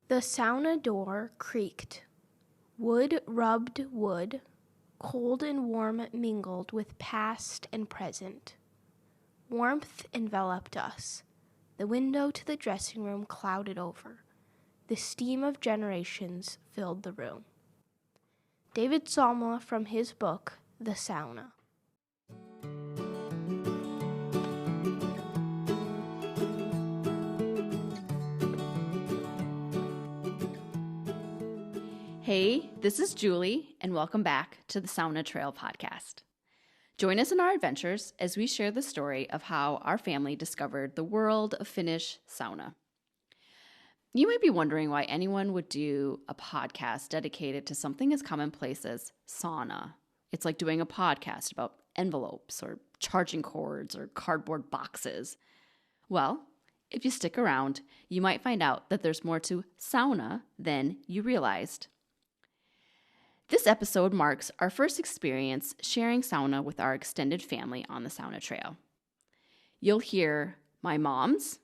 The sauna door creaked. Wood rubbed wood, cold and warm mingled with past and present. Warmth enveloped us. The window to the dressing room clouded over. The steam of generations filled the room. David Salma from his book, The Sauna. Hey, this is Julie, and welcome back to the Sauna Trail podcast. Join us in our adventures as we share the story of how our family discovered the world of Finnish sauna. You might be wondering why anyone would do a podcast dedicated to something as commonplace as sauna. It's like doing a podcast about envelopes or charging cords or cardboard boxes. Well, if you stick around, you might find out that there's more to sauna than you realized. This episode marks our first experience sharing sauna with our extended family on the Sauna Trail. You'll hear my mom's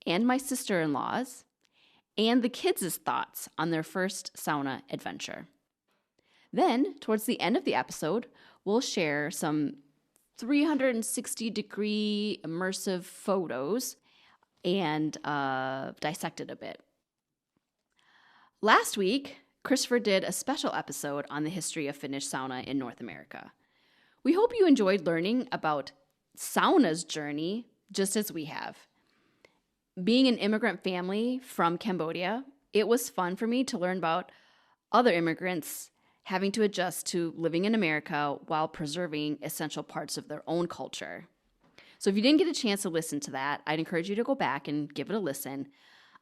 and my sister-in-law's and the kids' thoughts on their first sauna adventure. Then, towards the end of the episode, we'll share some 360-degree immersive photos and dissect it a bit. Last week, Christopher did a special episode on the history of Finnish sauna in North America. We hope you enjoyed learning about sauna's journey just as we have. Being an immigrant family from Cambodia, it was fun for me to learn about other immigrants having to adjust to living in America while preserving essential parts of their own culture. So if you didn't get a chance to listen to that, I'd encourage you to go back and give it a listen.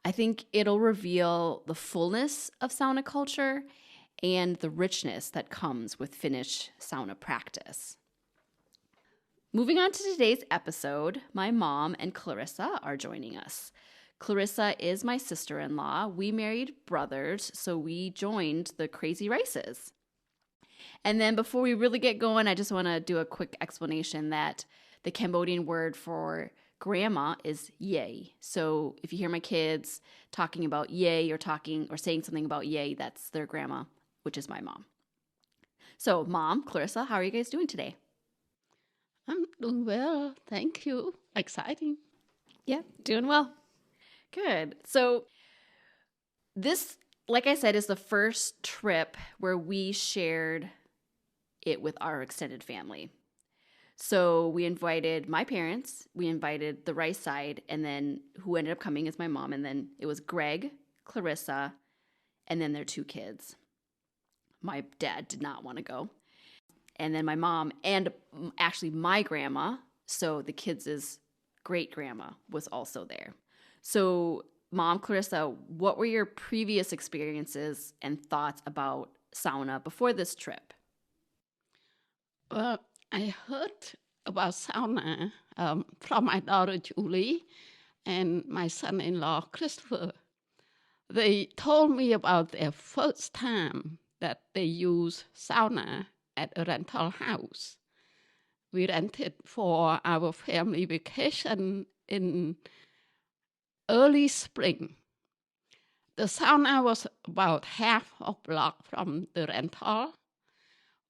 I think it'll reveal the fullness of sauna culture and the richness that comes with Finnish sauna practice. Moving on to today's episode, my mom and Clarissa are joining us. Clarissa is my sister-in-law. We married brothers, so we joined the Crazy Rices. And then before we really get going, I just want to do a quick explanation that the Cambodian word for grandma is yay. So if you hear my kids talking about yay or saying something about yay, that's their grandma, which is my mom. So Mom, Clarissa, how are you guys doing today? I'm doing well, thank you. Exciting. Yeah, doing well. Good. So this, like I said, is the first trip where we shared it with our extended family. So we invited my parents, we invited the Rice side, and then who ended up coming is my mom, and then it was Greg, Clarissa, and then their two kids. My dad did not want to go. And then my mom and actually my grandma, so the kids' great-grandma, was also there. So Mom, Clarissa, what were your previous experiences and thoughts about sauna before this trip? Well, I heard about sauna from my daughter Julie and my son-in-law Christopher. They told me about their first time that they used sauna at a rental house. We rented for our family vacation in early spring. The sauna was about half a block from the rental.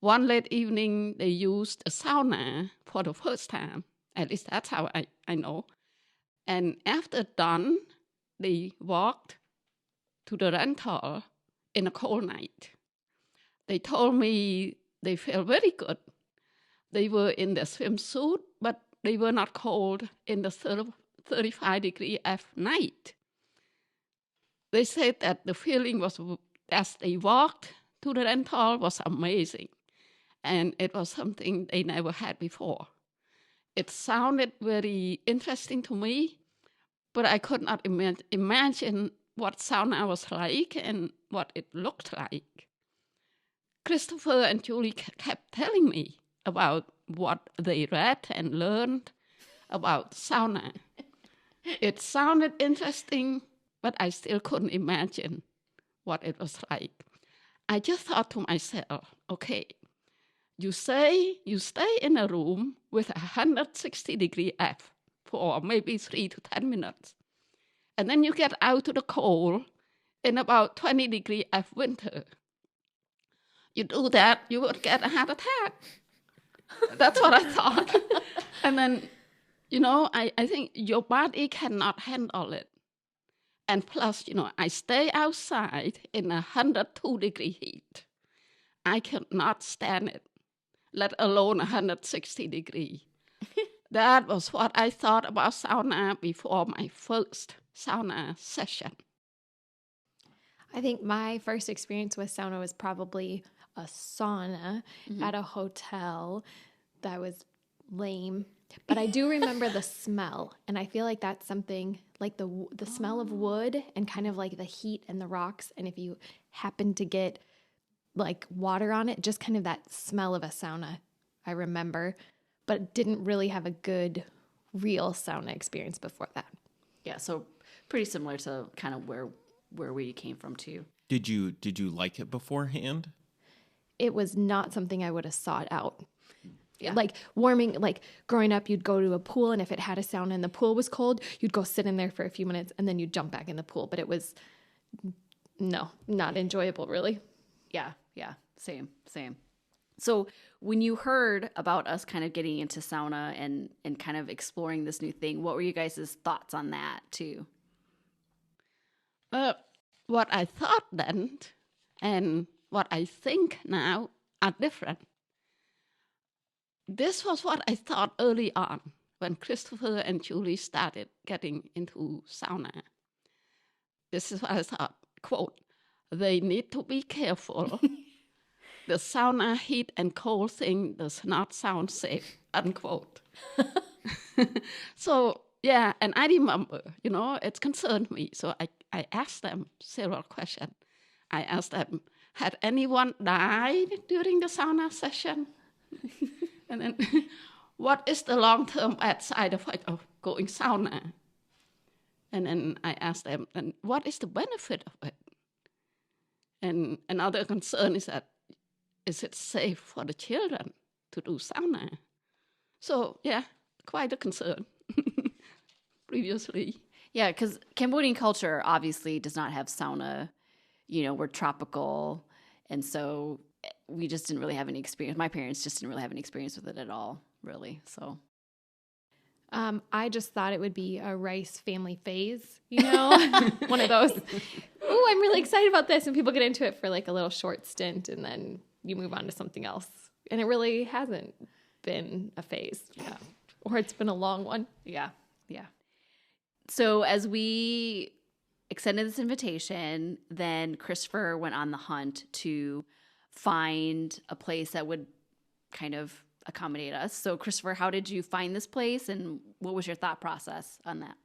One late evening, they used a sauna for the first time. At least that's how I know. And after done, they walked to the rental in a cold night. They told me they felt very good. They were in their swimsuit, but they were not cold in the 35-degree F night. They said that the feeling was, as they walked to the rental, was amazing. And it was something they never had before. It sounded very interesting to me, but I could not imagine what sauna was like and what it looked like. Christopher and Julie kept telling me about what they read and learned about sauna. It sounded interesting, but I still couldn't imagine what it was like. I just thought to myself, okay, you say you stay in a room with 160-degree F for maybe 3 to 10 minutes. And then you get out to the cold in about 20 degrees of winter. You do that, you would get a heart attack. That's what I thought. And then, I think your body cannot handle it. And plus, I stay outside in 102-degree heat. I could not stand it, let alone 160 degree. That was what I thought about sauna before my first sauna session. I think my first experience with sauna was probably a sauna at a hotel that was lame. But I do remember the smell, and I feel like that's something like the smell of wood and kind of like the heat and the rocks. And if you happen to get like water on it, just kind of that smell of a sauna, I remember, but didn't really have a good real sauna experience before that. Yeah, so pretty similar to kind of where we came from too. Did you like it beforehand? It was not something I would have sought out. Yeah. Like warming, like growing up, you'd go to a pool, and if it had a sauna and the pool was cold, you'd go sit in there for a few minutes and then you'd jump back in the pool. But it was, not enjoyable, really. Yeah, same. So when you heard about us kind of getting into sauna and kind of exploring this new thing, what were you guys' thoughts on that too? What I thought then and what I think now are different. This was what I thought early on when Christopher and Julie started getting into sauna. This is what I thought, quote, they need to be careful. The sauna heat and cold thing does not sound safe, unquote. So, yeah, and I remember, it concerned me. So I asked them several questions. I asked them, had anyone died during the sauna session? And then, what is the long-term bad side effect of going sauna? And then I asked them, and what is the benefit of it? And another concern is that, is it safe for the children to do sauna? So, yeah, quite a concern previously. Yeah, because Cambodian culture obviously does not have sauna. We're tropical, and so we just didn't really have any experience. My parents just didn't really have any experience with it at all, really. So, I just thought it would be a rice family phase, one of those. Ooh, I'm really excited about this, and people get into it for like a little short stint, and then you move on to something else. And it really hasn't been a phase, or it's been a long one. Yeah. So as we extended this invitation, then Christopher went on the hunt to find a place that would kind of accommodate us. So Christopher, how did you find this place, and what was your thought process on that?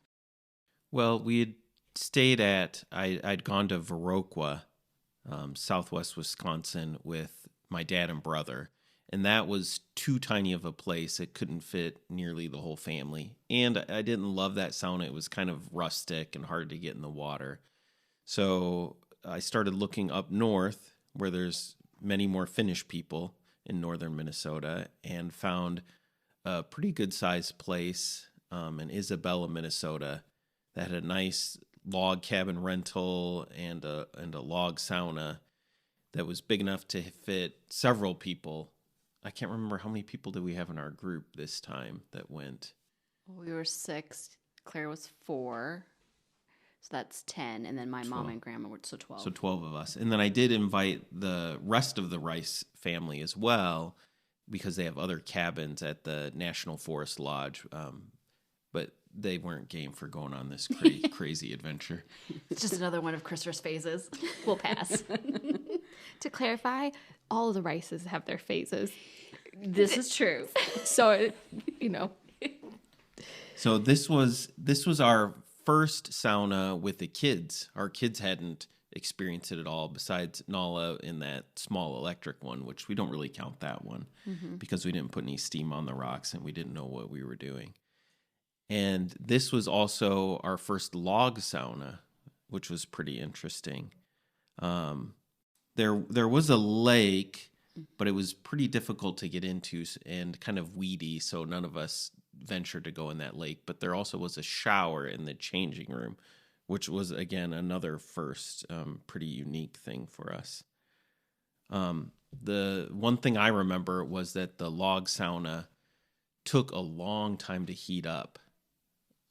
Well, we had stayed I'd gone to Viroqua, southwest Wisconsin, with my dad and brother. And that was too tiny of a place. It couldn't fit nearly the whole family. And I didn't love that sauna. It was kind of rustic and hard to get in the water. So I started looking up north, where there's many more Finnish people in northern Minnesota, and found a pretty good-sized place in Isabella, Minnesota, that had a nice log cabin rental and a log sauna that was big enough to fit several people. I can't remember how many people did we have in our group this time that went. We were 6. Claire was 4. So that's 10. And then my 12. mom and grandma were, so 12. So 12 of us. And then I did invite the rest of the Rice family as well, because they have other cabins at the National Forest Lodge. But they weren't game for going on this crazy adventure. It's just another one of Christopher's phases. We'll pass. To clarify, all of the Rices have their phases. This is true. So, So this was our first sauna with the kids. Our kids hadn't experienced it at all, besides Nala in that small electric one, which we don't really count that one because we didn't put any steam on the rocks and we didn't know what we were doing. And this was also our first log sauna, which was pretty interesting. There was a lake, but it was pretty difficult to get into and kind of weedy, so none of us ventured to go in that lake. But there also was a shower in the changing room, which was, again, another first, pretty unique thing for us. The one thing I remember was that the log sauna took a long time to heat up.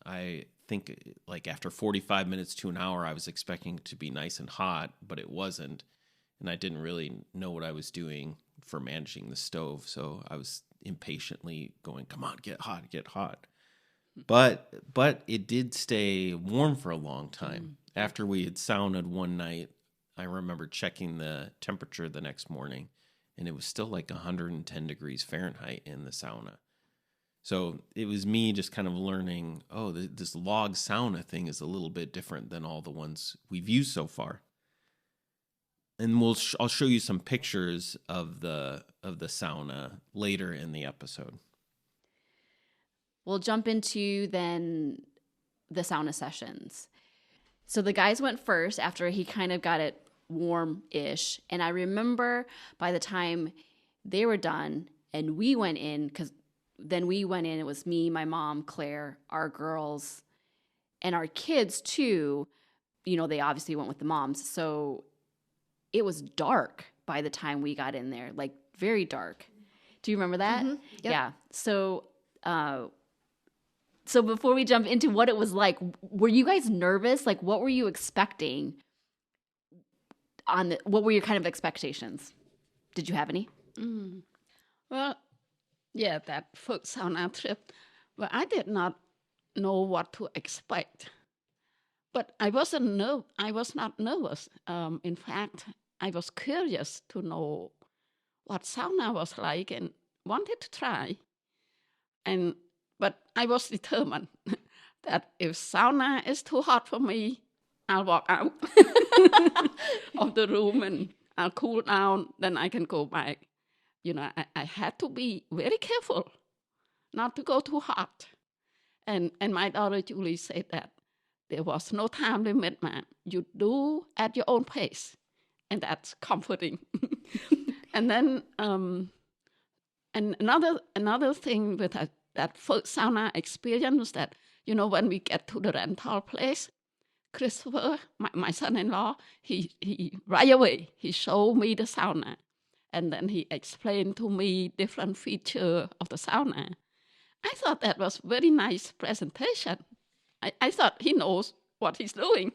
I think like after 45 minutes to an hour, I was expecting it to be nice and hot, but it wasn't. And I didn't really know what I was doing for managing the stove. So I was impatiently going, come on, get hot, get hot. But it did stay warm for a long time. After we had saunaed one night, I remember checking the temperature the next morning, and it was still like 110 degrees Fahrenheit in the sauna. So it was me just kind of learning, oh, this log sauna thing is a little bit different than all the ones we've used so far. And I'll show you some pictures of the sauna later in the episode. We'll jump into then the sauna sessions. So the guys went first after he kind of got it warm-ish. And I remember by the time they were done and we went in, because then we went in, it was me, my mom, Claire, our girls, and our kids too. You know, they obviously went with the moms. So it was dark by the time we got in there, like very dark. Do you remember that? Mm-hmm. Yep. Yeah. So before we jump into what it was like, were you guys nervous? Like, what were you expecting? What were your kind of expectations? Did you have any? Well, yeah, that first sauna trip, well, I did not know what to expect. But I was not nervous. In fact, I was curious to know what sauna was like and wanted to try. But I was determined that if sauna is too hot for me, I'll walk out of the room and I'll cool down, then I can go back. You know, I had to be very careful not to go too hot. And my daughter Julie said that there was no time limit, man. You do at your own pace. And that's comforting. And then and another thing with that first sauna experience that, you know, when we get to the rental place, Christopher, my son-in-law, he right away, he showed me the sauna. And then he explained to me different features of the sauna. I thought that was very nice presentation. I thought he knows what he's doing.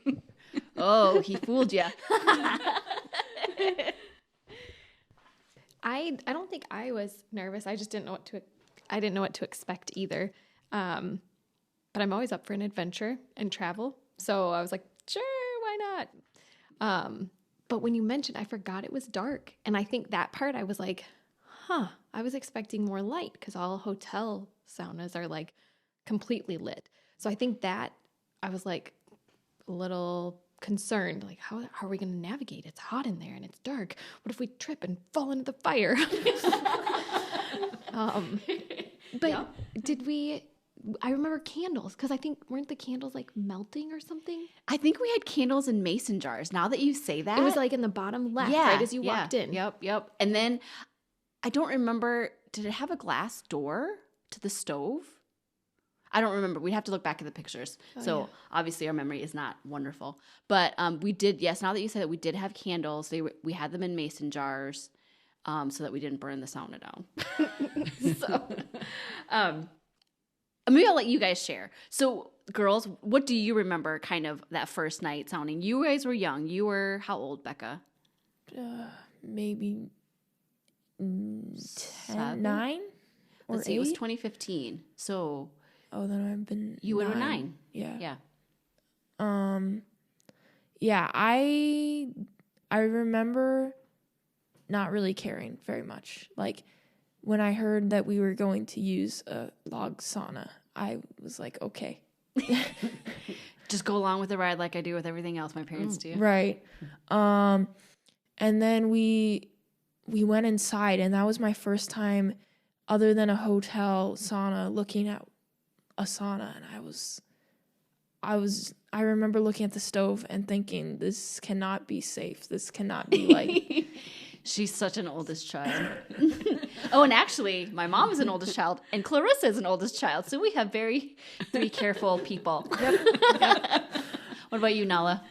Oh, he fooled you. I don't think I was nervous. I just didn't know what to expect either. But I'm always up for an adventure and travel. So I was like, sure, why not? But when you mentioned, I forgot it was dark. And I think that part I was like, I was expecting more light because all hotel saunas are like completely lit. So I think that I was like a little concerned, like how are we going to navigate? It's hot in there and it's dark. What if we trip and fall into the fire? But yeah. I remember candles because I think weren't the candles like melting or something? I think we had candles in mason jars. Now that you say that. It was like in the bottom left, right as you walked in. Yep. And then I don't remember, did it have a glass door to the stove? I don't remember. We'd have to look back at the pictures. Obviously our memory is not wonderful. But we did, yes, now that you said it, we did have candles. We had them in mason jars so that we didn't burn the sauna down. Maybe I'll let you guys share. So girls, what do you remember kind of that first night sauning? You guys were young. You were how old, Becca? Maybe 9 or Let's 8. see, it was 2015. So... Oh, then I've been. You would have 9. Yeah. Yeah. I remember not really caring very much. Like when I heard that we were going to use a log sauna, I was like, okay. Just go along with the ride like I do with everything else my parents do. Right. And then we went inside, and that was my first time, other than a hotel sauna, looking at a sauna, and I remember looking at the stove and thinking, this cannot be safe. This cannot be like. She's such an oldest child. Oh, and actually, my mom is an oldest child, and Clarissa is an oldest child, so we have 3 careful people. Yep. What about you, Nala?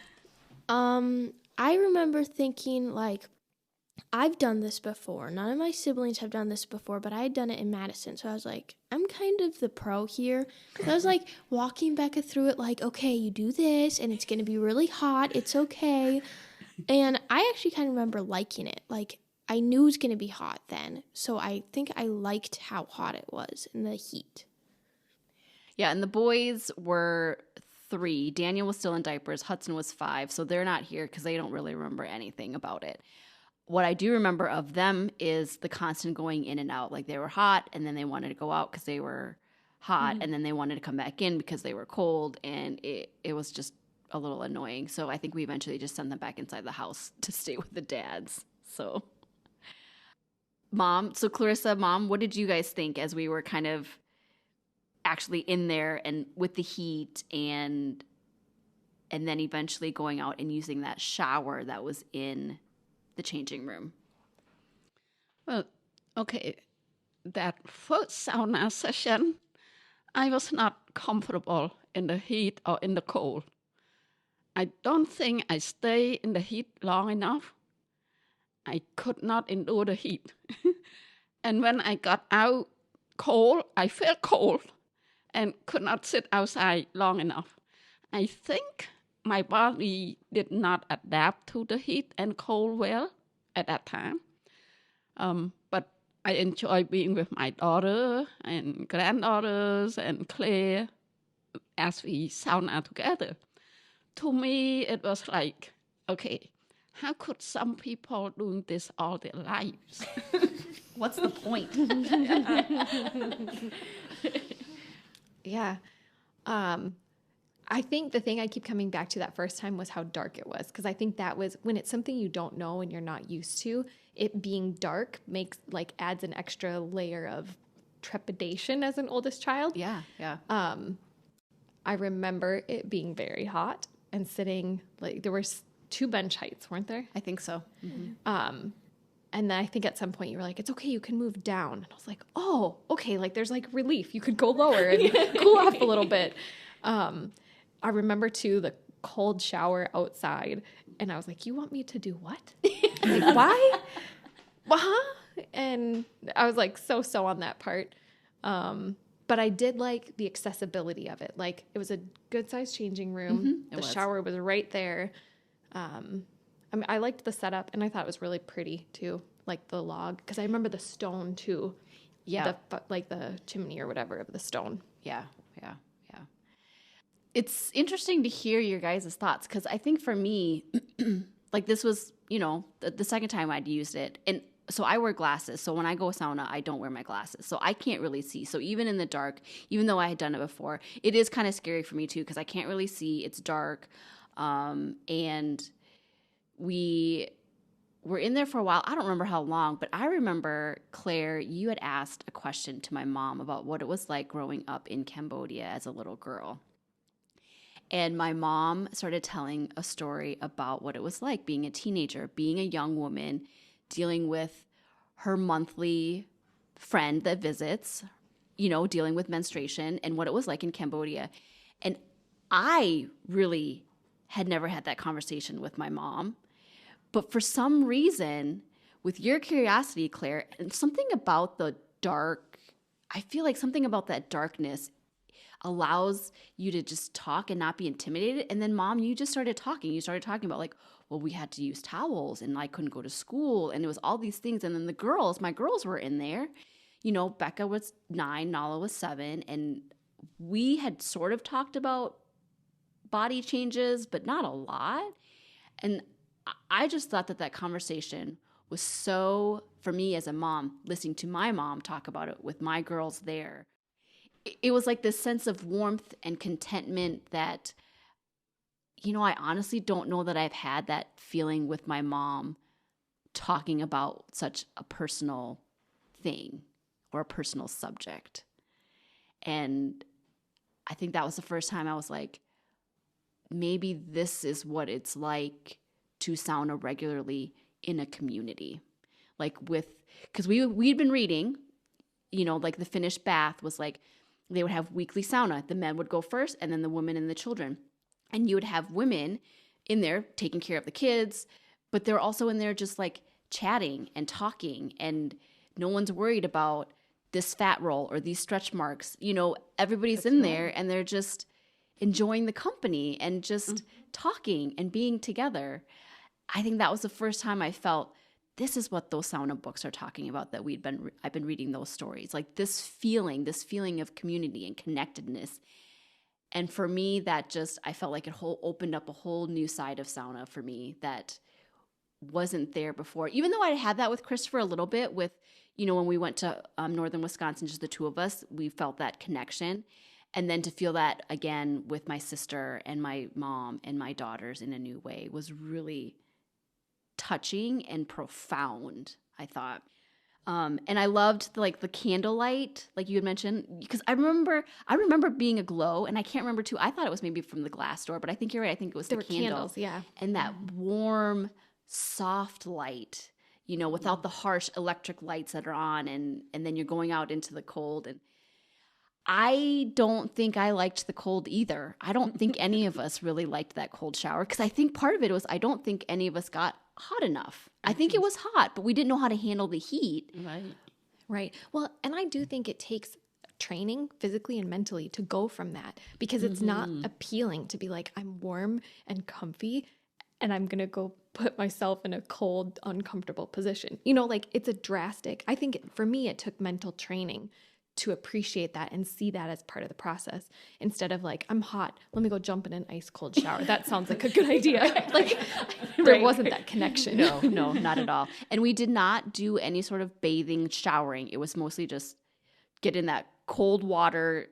I remember thinking, like, I've done this before. None of my siblings have done this before, but I had done it in Madison. So I was like, I'm kind of the pro here. So I was like walking Becca through it like, okay, you do this and it's going to be really hot. It's okay. And I actually kind of remember liking it. Like, I knew it was going to be hot then. So I think I liked how hot it was in the heat. Yeah, and the boys were 3. Daniel was still in diapers. Hudson was 5. So they're not here because they don't really remember anything about it. What I do remember of them is the constant going in and out. Like, they were hot, and then they wanted to go out because they were hot, and then they wanted to come back in because they were cold, and it was just a little annoying. So I think we eventually just sent them back inside the house to stay with the dads. So, Clarissa, Mom, what did you guys think as we were kind of actually in there and with the heat and then eventually going out and using that shower that was in the changing room? Well, okay, that first sauna session, I was not comfortable in the heat or in the cold. I don't think I stayed in the heat long enough. I could not endure the heat. And when I got out cold, I felt cold and could not sit outside long enough. I think my body did not adapt to the heat and cold well at that time. But I enjoy being with my daughter and granddaughters and Claire as we sauna together. To me, it was like, okay, how could some people do this all their lives? What's the point? Yeah. I think the thing I keep coming back to that first time was how dark it was. Because I think that was when it's something you don't know and you're not used to, it being dark adds an extra layer of trepidation as an oldest child. Yeah. I remember it being very hot and sitting, like, there were 2 bench heights, weren't there? I think so. And then I think at some point you were like, it's okay, you can move down. And I was like, oh, okay, like there's like relief. You could go lower and cool off a little bit. I remember too the cold shower outside. And I was like, you want me to do what? Like, why? Huh? And I was like so on that part. But I did like the accessibility of it. Like, it was a good sized changing room. The shower was right there. I mean, I liked the setup, and I thought it was really pretty too, like the log, because I remember the stone too. Yeah, the chimney or whatever of the stone. Yeah. It's interesting to hear your guys' thoughts, because I think for me, like, this was, the second time I'd used it, and so I wear glasses. So when I go sauna, I don't wear my glasses, so I can't really see. So even in the dark, even though I had done it before, it is kind of scary for me too, because I can't really see. It's dark, and we were in there for a while. I don't remember how long, but I remember, Claire, you had asked a question to my mom about what it was like growing up in Cambodia as a little girl. And my mom started telling a story about what it was like being a teenager, being a young woman, dealing with her monthly friend that visits, dealing with menstruation and what it was like in Cambodia. And I really had never had that conversation with my mom. But for some reason, with your curiosity, Claire, and something about the dark, I feel like something about that darkness allows you to just talk and not be intimidated. And then, Mom, you just started talking. You started talking about, like, well, we had to use towels and I couldn't go to school. And it was all these things. And then my girls were in there. Becca was 9, Nala was 7. And we had sort of talked about body changes, but not a lot. And I just thought that conversation was so, for me as a mom, listening to my mom talk about it with my girls there, it was like this sense of warmth and contentment that, I honestly don't know that I've had that feeling with my mom talking about such a personal thing or a personal subject. And I think that was the first time I was like, maybe this is what it's like to sauna regularly in a community. Like, because we'd been reading, like the Finnish bath was like, they would have weekly sauna. The men would go first and then the women and the children. And you would have women in there taking care of the kids, but they're also in there just like chatting and talking, and no one's worried about this fat roll or these stretch marks. You know, everybody's in there and they're just enjoying the company and just talking and being together. I think that was the first time I felt this is what those sauna books are talking about, that I've been reading those stories, like this feeling of community and connectedness. And for me, that just, I felt like it opened up a whole new side of sauna for me that wasn't there before. Even though I had that with Christopher a little bit with, you know, when we went to northern Wisconsin, just the two of us, we felt that connection. And then to feel that again with my sister and my mom and my daughters in a new way was really touching and profound, I thought. And I loved the candlelight, like you had mentioned, because I remember being aglow, and I can't remember too. I thought it was maybe from the glass door, but I think you're right. I think it was the candles, yeah, and that warm, soft light, you know, without the harsh electric lights that are on, and then you're going out into the cold. And I don't think I liked the cold either. I don't think any of us really liked that cold shower, because I think part of it was I don't think any of us got hot enough. I think it was hot, but we didn't know how to handle the heat. Right. Well, and I do think it takes training physically and mentally to go from that, because it's not appealing to be like, I'm warm and comfy and I'm going to go put myself in a cold, uncomfortable position. You know, like it's a drastic, I think for me, it took mental training to appreciate that and see that as part of the process, instead of like, I'm hot, let me go jump in an ice cold shower. That sounds like a good idea. Like there wasn't that connection. No, not at all. And we did not do any sort of bathing, showering. It was mostly just get in that cold water.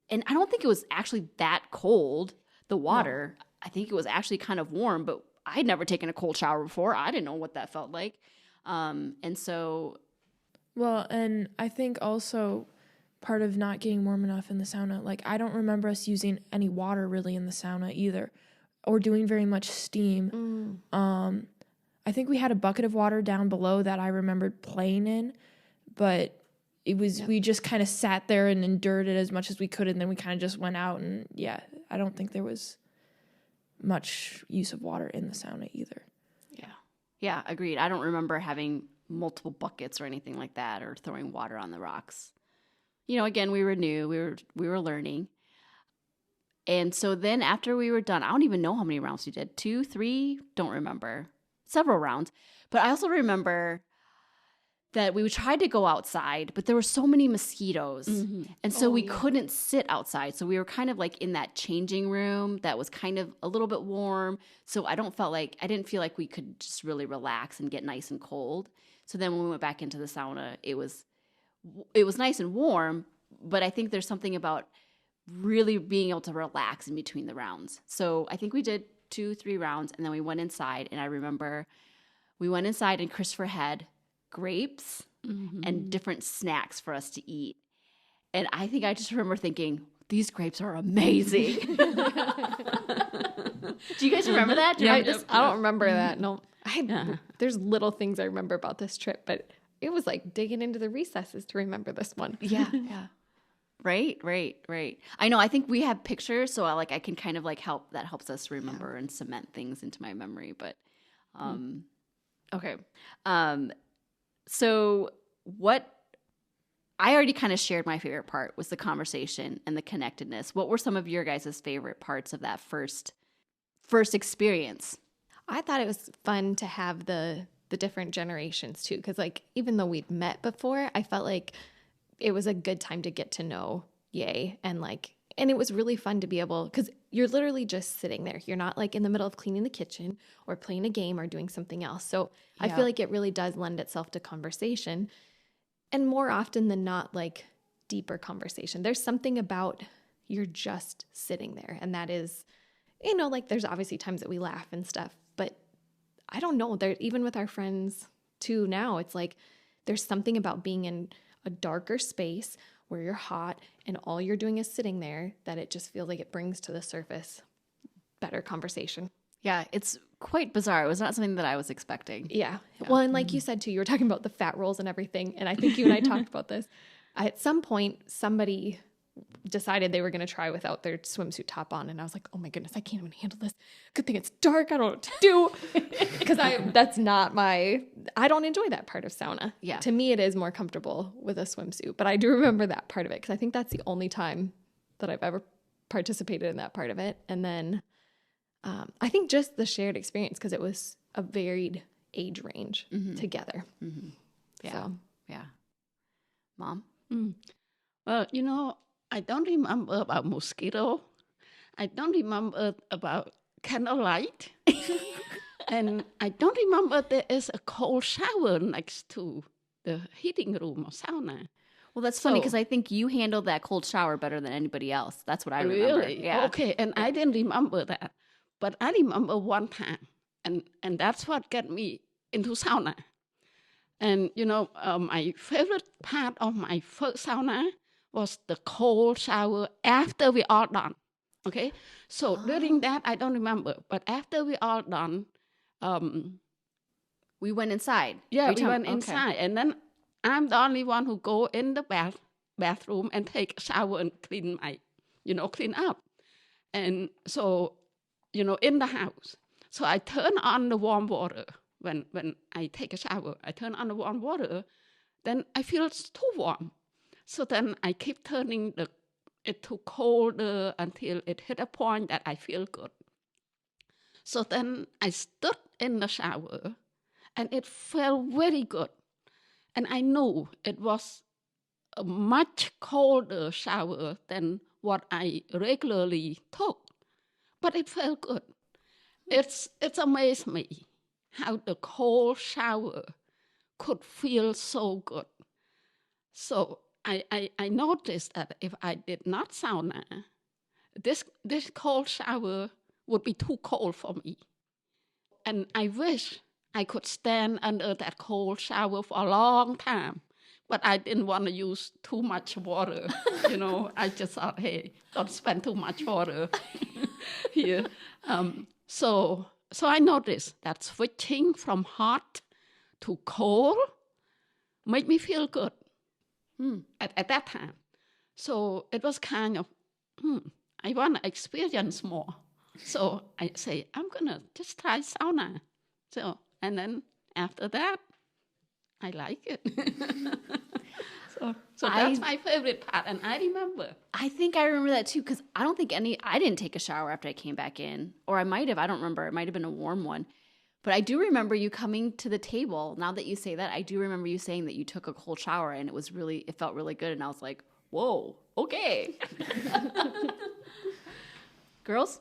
And I don't think it was actually that cold, the water. No. I think it was actually kind of warm, but I'd never taken a cold shower before. I didn't know what that felt like. And so... Well, and I think also part of not getting warm enough in the sauna, like I don't remember us using any water really in the sauna either, or doing very much steam. I think we had a bucket of water down below that I remembered playing in, but it was we just kind of sat there and endured it as much as we could, and then we kind of just went out, and I don't think there was much use of water in the sauna either. Yeah, agreed. I don't remember having multiple buckets or anything like that, or throwing water on the rocks. You know, again, we were new, we were learning. And so then after we were done, I don't even know how many rounds we did. 2, 3, don't remember. Several rounds. But I also remember that we tried to go outside, but there were so many mosquitoes. And so we couldn't sit outside. So we were kind of like in that changing room that was kind of a little bit warm. So I didn't feel like we could just really relax and get nice and cold. So then when we went back into the sauna, it was nice and warm, but I think there's something about really being able to relax in between the rounds. So I think we did 2, 3 rounds, and then we went inside, and I remember we went inside and Christopher had grapes and different snacks for us to eat. And I think I just remember thinking, these grapes are amazing. Do you guys remember that? I don't remember that. No. There's little things I remember about this trip, but it was like digging into the recesses to remember this one. Yeah. Right. I know. I think we have pictures, so I can kind of helps us remember and cement things into my memory. But okay. So what I already kind of shared my favorite part was the conversation and the connectedness. What were some of your guys' favorite parts of that first experience? I thought it was fun to have the different generations too, because like even though we'd met before, I felt like it was a good time to get to know Yay, and it was really fun to be able, because you're literally just sitting there. You're not like in the middle of cleaning the kitchen or playing a game or doing something else. So I feel like it really does lend itself to conversation, and more often than not, like deeper conversation. There's something about you're just sitting there, and that is, like there's obviously times that we laugh and stuff, but I don't know, there, even with our friends too now, it's like there's something about being in a darker space where you're hot and all you're doing is sitting there that it just feels like it brings to the surface better conversation. Yeah, it's quite bizarre. It was not something that I was expecting. Yeah. Well, and like you said too, you were talking about the fat rolls and everything, and I think you and I talked about this. At some point, somebody decided they were going to try without their swimsuit top on. And I was like, oh my goodness, I can't even handle this. Good thing it's dark. I don't know what to do. Because that's not I don't enjoy that part of sauna. Yeah. To me, it is more comfortable with a swimsuit. But I do remember that part of it because I think that's the only time that I've ever participated in that part of it. And then I think just the shared experience because it was a varied age range together. Mm-hmm. Yeah. So. Yeah. Mom? Well, you know, I don't remember about mosquito. I don't remember about candlelight. And I don't remember there is a cold shower next to the heating room or sauna. Well, that's funny because I think you handled that cold shower better than anybody else. That's what I remember. Really? Yeah. Okay, and I didn't remember that. But I remember one time, and that's what got me into sauna. And, you know, my favorite part of my first sauna was the cold shower after we all done. Okay? So during that, I don't remember. But after we all done, we went inside. yeah, we went inside. And then I'm the only one who go in the bathroom and take a shower and clean up. And so, you know, in the house. So I turn on the warm water. When I take a shower, I turn on the warm water, then I feel it's too warm. So then I keep turning it to colder until it hit a point that I feel good. So then I stood in the shower, and it felt very good. And I knew it was a much colder shower than what I regularly took, but it felt good. It's amazed me how the cold shower could feel so good. So I noticed that if I did not sauna, this cold shower would be too cold for me. And I wish I could stand under that cold shower for a long time. But I didn't want to use too much water. You know, I just thought, hey, don't spend too much water here. So I noticed that switching from hot to cold made me feel good at that time. So it was kind of, I want to experience more. So I say, I'm going to just try sauna. So, and then after that, I like it. So that's my favorite part, and I remember. I think I remember that too, because I don't think I didn't take a shower after I came back in. Or I might have, I don't remember. It might have been a warm one. But I do remember you coming to the table. Now that you say that, I do remember you saying that you took a cold shower and it felt really good. And I was like, whoa, okay. Girls?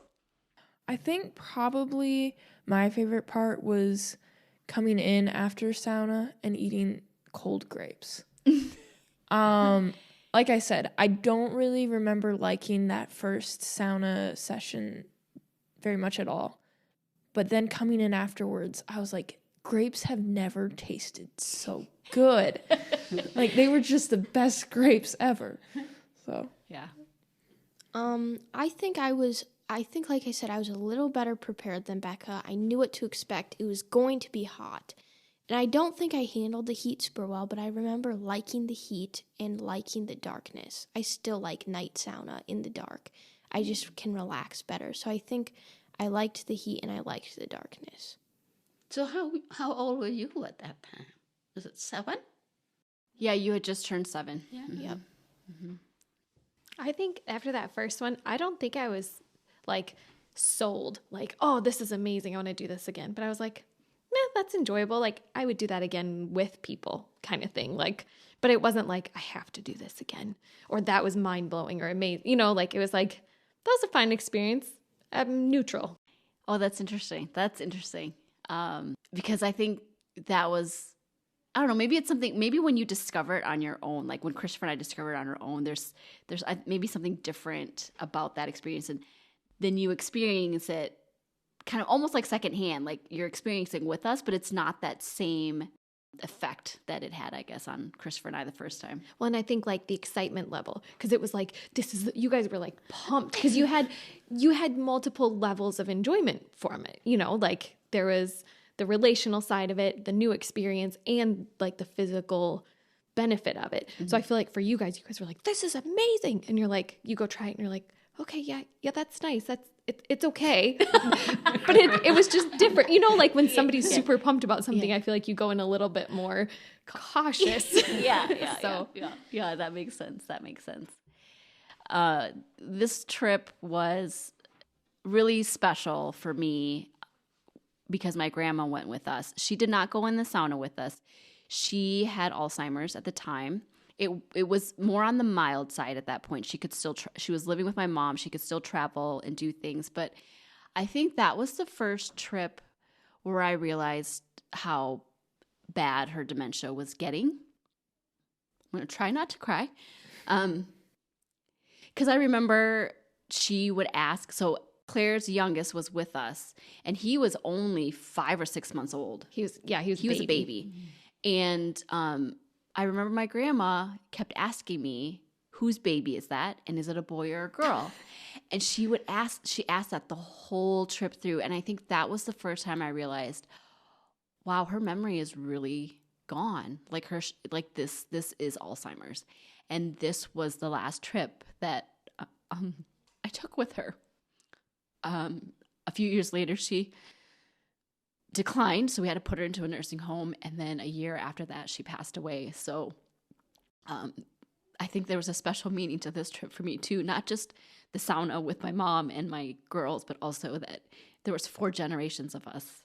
I think probably my favorite part was coming in after sauna and eating cold grapes. Like I said, I don't really remember liking that first sauna session very much at all. But then coming in afterwards, I was like, grapes have never tasted so good. Like, they were just the best grapes ever. So, yeah. I think, like I said, I was a little better prepared than Becca. I knew what to expect. It was going to be hot. And I don't think I handled the heat super well, but I remember liking the heat and liking the darkness. I still like night sauna in the dark. I just can relax better. So I think I liked the heat and I liked the darkness. So how old were you at that time? Was it 7? Yeah, you had just turned 7. Yeah. Yep. Mm-hmm. I think after that first one, I don't think I was like sold, like, oh, this is amazing, I want to do this again. But I was like, that's enjoyable. Like, I would do that again with people kind of thing. Like, but it wasn't like, I have to do this again. Or that was mind-blowing or amazing. You know, like, it was like, that was a fun experience. Neutral. Oh, that's interesting. Because I think that was, I don't know, maybe it's something, maybe when you discover it on your own, like when Christopher and I discovered it on our own, there's maybe something different about that experience. And then you experience it kind of almost like secondhand, like you're experiencing with us, but it's not that same effect that it had, I guess, on Christopher and I the first time. Well, and I think like the excitement level, because it was like, you guys were like pumped because you had multiple levels of enjoyment from it. You know, like there was the relational side of it, the new experience, and like the physical benefit of it. So I feel like for you guys were like, this is amazing. And you're like, you go try it and you're like, okay, yeah, that's nice. It's okay. But it was just different. You know, like when somebody's super pumped about something, I feel like you go in a little bit more cautious. Yeah, that makes sense. This trip was really special for me because my grandma went with us. She did not go in the sauna with us. She had Alzheimer's at the time. It was more on the mild side at that point. She could still she was living with my mom. She could still travel and do things, but I think that was the first trip where I realized how bad her dementia was getting. I'm going to try not to cry. Because I remember she would ask, so Claire's youngest was with us, and he was only 5 or 6 months old. He was a baby. And I remember my grandma kept asking me, whose baby is that? And is it a boy or a girl? And she asked that the whole trip through. And I think that was the first time I realized, wow, her memory is really gone. Like this is Alzheimer's. And this was the last trip that I took with her. A few years later, she declined, so we had to put her into a nursing home, and then a year after that she passed away. So I think there was a special meaning to this trip for me too, not just the sauna with my mom and my girls, but also that there was 4 generations of us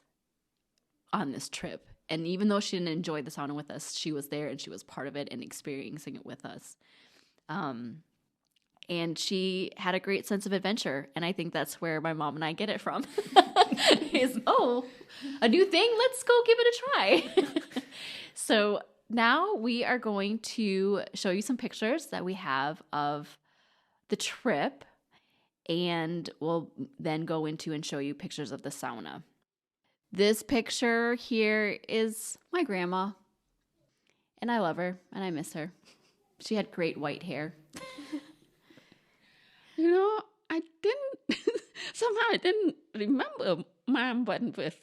on this trip. And even though she didn't enjoy the sauna with us, she was there and she was part of it and experiencing it with us. And she had a great sense of adventure, and I think that's where my mom and I get it from. Is, a new thing? Let's go give it a try. So now we are going to show you some pictures that we have of the trip, and we'll then go into and show you pictures of the sauna. This picture here is my grandma, and I love her, and I miss her. She had great white hair. You know, somehow I didn't remember Mom went with.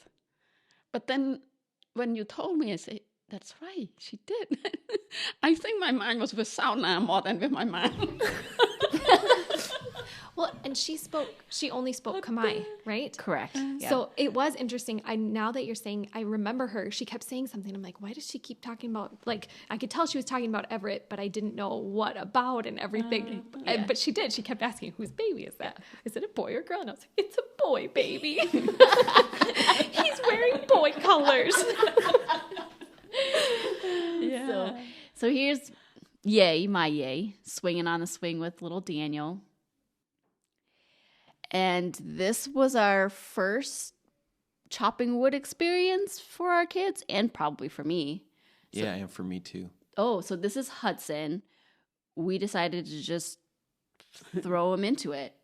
But then when you told me, I said, that's right, she did. I think my mind was with Sauna more than with my mom. Well, and she only spoke Khmer, right? Correct. Yeah. So it was interesting. Now that you're saying, I remember her, she kept saying something. I'm like, why does she keep talking about, like, I could tell she was talking about Everett, but I didn't know what about and everything. But she did. She kept asking, whose baby is that? Is it a boy or girl? And I was like, it's a boy baby. He's wearing boy colors. Yeah. So here's my Yay, swinging on the swing with little Daniel. And this was our first chopping wood experience for our kids and probably for me. Yeah, and for me too. Oh, so this is Hudson. We decided to just throw him into it.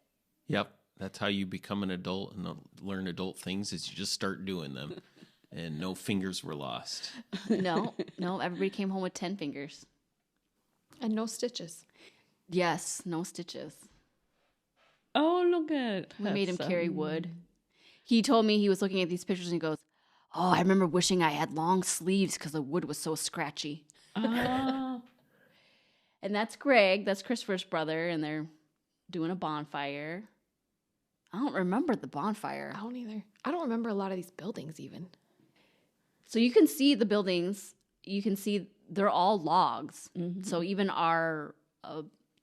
Yep. That's how you become an adult and learn adult things is you just start doing them. And no fingers were lost. No, everybody came home with 10 fingers. And no stitches. Yes, no stitches. Oh, look at We made him carry wood. He told me he was looking at these pictures and he goes, oh, I remember wishing I had long sleeves because the wood was so scratchy. Oh. And that's Greg. That's Christopher's brother, and they're doing a bonfire. I don't remember the bonfire. I don't either. I don't remember a lot of these buildings even. So you can see the buildings. You can see they're all logs. Mm-hmm. So even our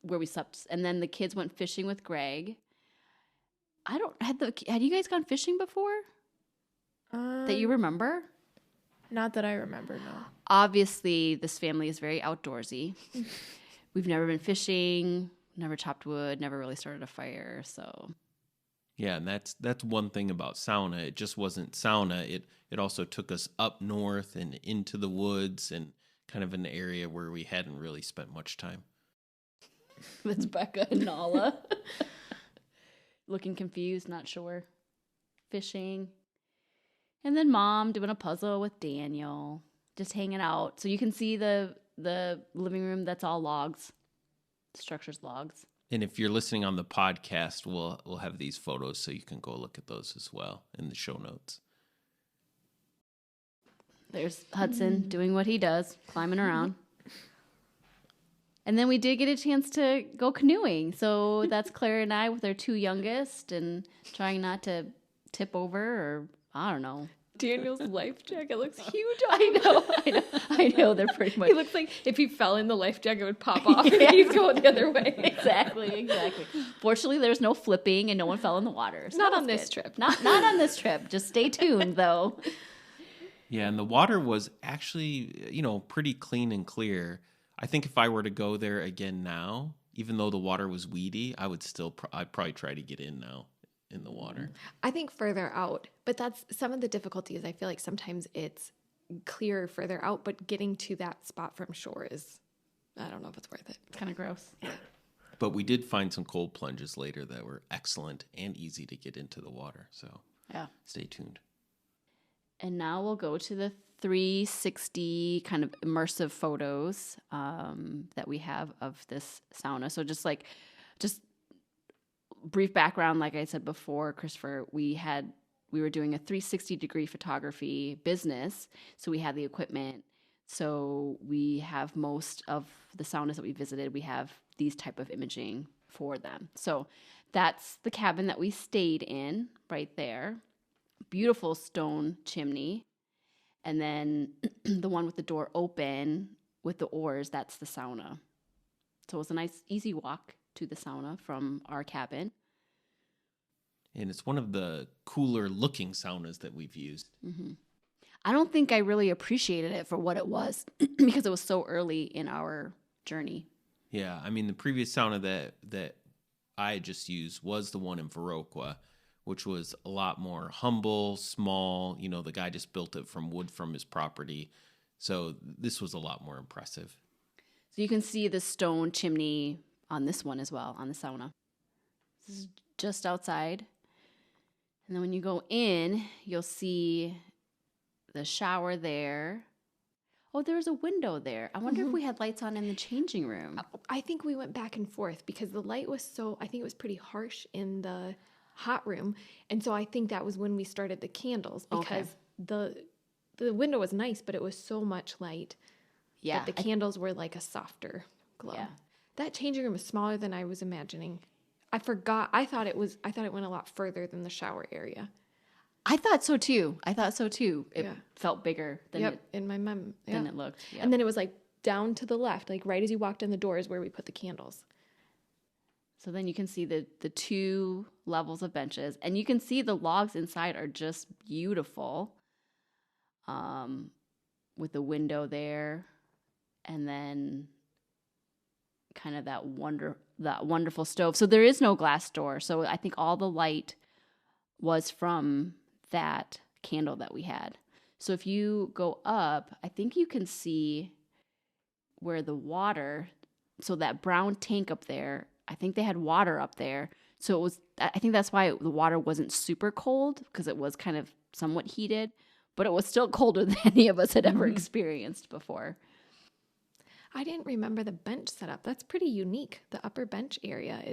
where we slept, and then the kids went fishing with Greg. Had you guys gone fishing before? That you remember? Not that I remember, no. Obviously, this family is very outdoorsy. We've never been fishing, never chopped wood, never really started a fire, so. Yeah, and that's one thing about sauna. It just wasn't sauna. It also took us up north and into the woods and kind of an area where we hadn't really spent much time. That's Becca and Nala. Looking confused, not sure. Fishing. And then Mom doing a puzzle with Daniel. Just hanging out. So you can see the living room that's all logs. The structure's logs. And if you're listening on the podcast, we'll have these photos so you can go look at those as well in the show notes. There's Hudson doing what he does, climbing around. And then we did get a chance to go canoeing. So that's Claire and I with our two youngest and trying not to tip over or I don't know. Daniel's life jacket looks huge. I know. They're pretty much. He looks like if he fell in, the life jacket would pop off and he's going the other way. Exactly. Fortunately, there's no flipping and no one fell in the water. So Not on this trip. Not on this trip. Just stay tuned, though. Yeah, and the water was actually, pretty clean and clear. I think if I were to go there again now, even though the water was weedy, I'd probably try to get in now in the water. I think further out, but that's some of the difficulties. I feel like sometimes it's clearer further out, but getting to that spot from shore is, I don't know if it's worth it. Kind of gross. But we did find some cold plunges later that were excellent and easy to get into the water. So stay tuned. And now we'll go to the 360 kind of immersive photos that we have of this sauna. So just brief background, like I said before, Christopher, we were doing a 360-degree photography business, so we had the equipment. So we have most of the saunas that we visited, we have these type of imaging for them. So that's the cabin that we stayed in right there. Beautiful stone chimney. And then the one with the door open with the oars, that's the sauna. So it was a nice, easy walk to the sauna from our cabin. And it's one of the cooler looking saunas that we've used. Mm-hmm. I don't think I really appreciated it for what it was because it was so early in our journey. Yeah, I mean, the previous sauna that I had just used was the one in Viroqua, which was a lot more humble, small. The guy just built it from wood from his property. So this was a lot more impressive. So you can see the stone chimney on this one as well, on the sauna. This is just outside. And then when you go in, you'll see the shower there. Oh, there's a window there. I wonder if we had lights on in the changing room. I think we went back and forth because the light was I think it was pretty harsh in the hot room. And so I think that was when we started the candles because the window was nice, but it was so much light that the candles were like a softer glow. Yeah. That changing room was smaller than I was imagining. I forgot. I thought it went a lot further than the shower area. I thought so too. It felt bigger than in my mem. Than it looked. Yep. And then it was like down to the left, like right as you walked in the doors where we put the candles. So then you can see the two levels of benches, and you can see the logs inside are just beautiful. With the window there, and then kind of that wonderful stove. So there is no glass door. So I think all the light was from that candle that we had. So if you go up, I think you can see where the water, so that brown tank up there, I think they had water up there. So I think that's why the water wasn't super cold, because it was kind of somewhat heated, but it was still colder than any of us had ever experienced before. I didn't remember the bench setup. That's pretty unique. The upper bench area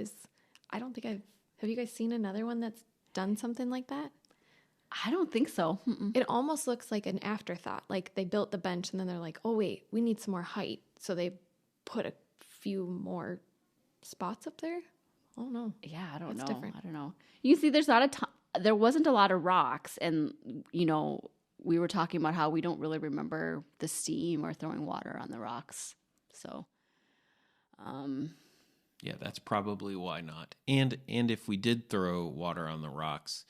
have you guys seen another one that's done something like that? I don't think so. It almost looks like an afterthought. Like they built the bench and then they're like, oh wait, we need some more height. So they put a few more spots up there. Oh no. Yeah, I don't That's know. different. I don't know. You see, there wasn't a lot of rocks, and we were talking about how we don't really remember the steam or throwing water on the rocks. So, yeah, that's probably why not. And if we did throw water on the rocks,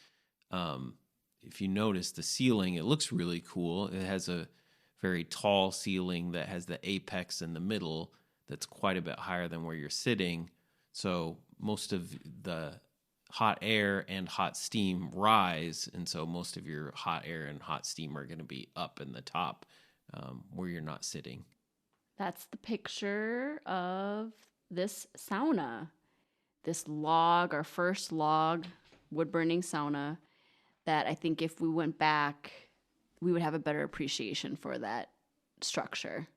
if you notice the ceiling, it looks really cool. It has a very tall ceiling that has the apex in the middle that's quite a bit higher than where you're sitting. So most of the hot air and hot steam rise, and so most of your hot air and hot steam are going to be up in the top where you're not sitting. That's the picture of this sauna, this log, our first log wood-burning sauna, that I think if we went back, we would have a better appreciation for that structure,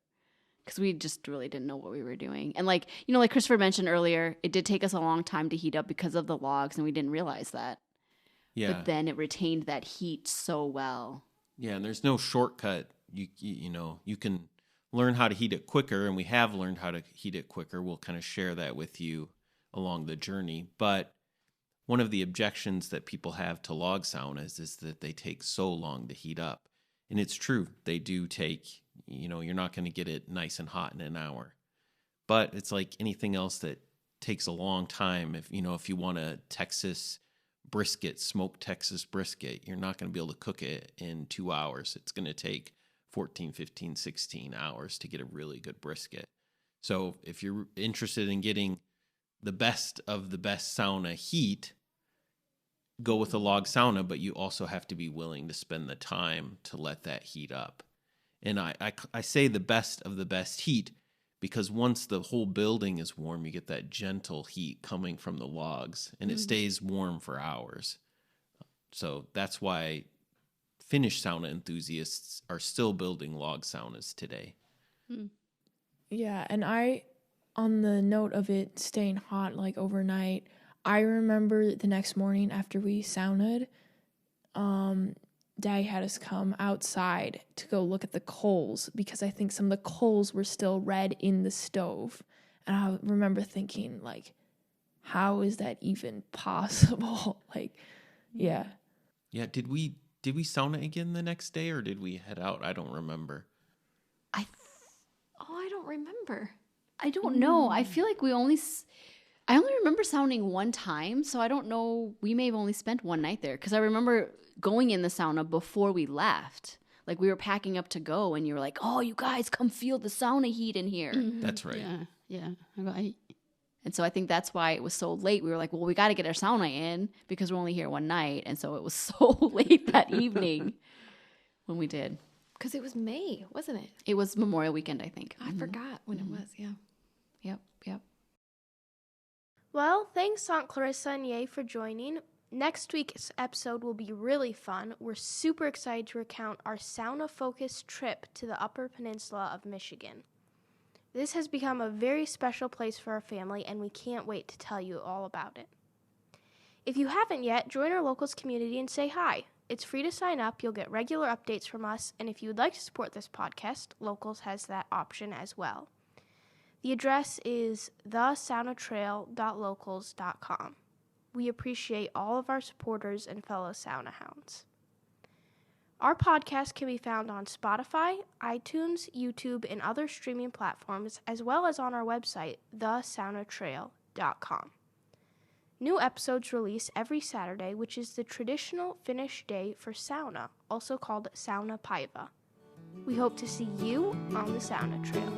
because we just really didn't know what we were doing. And like Christopher mentioned earlier, it did take us a long time to heat up because of the logs, and we didn't realize that. Yeah. But then it retained that heat so well. Yeah, and there's no shortcut. You can learn how to heat it quicker, and we have learned how to heat it quicker. We'll kind of share that with you along the journey. But one of the objections that people have to log saunas is that they take so long to heat up. And it's true. They do take, you're not going to get it nice and hot in an hour. But it's like anything else that takes a long time. If you want a Texas brisket, smoked Texas brisket, you're not going to be able to cook it in 2 hours. It's going to take 14, 15, 16 hours to get a really good brisket. So if you're interested in getting the best of the best sauna heat, go with a log sauna, but you also have to be willing to spend the time to let that heat up. And I say the best of the best heat because once the whole building is warm, you get that gentle heat coming from the logs, and it stays warm for hours. So that's why Finnish sauna enthusiasts are still building log saunas today. Yeah, and on the note of it staying hot like overnight, I remember the next morning after we sauna'd, Daddy had us come outside to go look at the coals because I think some of the coals were still red in the stove. And I remember thinking, like, how is that even possible? Like, yeah. Yeah, did we sauna again the next day, or did we head out? I don't remember. I don't remember. I don't know. I feel like I only remember sauning one time, so I don't know. We may have only spent one night there because I remember going in the sauna before we left. Like we were packing up to go, and you were like, "Oh, you guys, come feel the sauna heat in here." That's right. Yeah, right. And so I think that's why it was so late. We were like, "Well, we got to get our sauna in because we're only here one night," and so it was so late that evening when we did. Because it was May, wasn't it? It was Memorial Weekend, I think. I forgot when it was, yeah. Yep. Well, thanks Aunt Clarissa and Yuwatey for joining. Next week's episode will be really fun. We're super excited to recount our sauna-focused trip to the Upper Peninsula of Michigan. This has become a very special place for our family, and we can't wait to tell you all about it. If you haven't yet, join our locals community and say hi. It's free to sign up. You'll get regular updates from us, and if you would like to support this podcast, Locals has that option as well. The address is thesaunatrail.locals.com. We appreciate all of our supporters and fellow sauna hounds. Our podcast can be found on Spotify, iTunes, YouTube, and other streaming platforms, as well as on our website, thesaunatrail.com. New episodes release every Saturday, which is the traditional Finnish day for sauna, also called Sauna Päivä. We hope to see you on the Sauna Trail.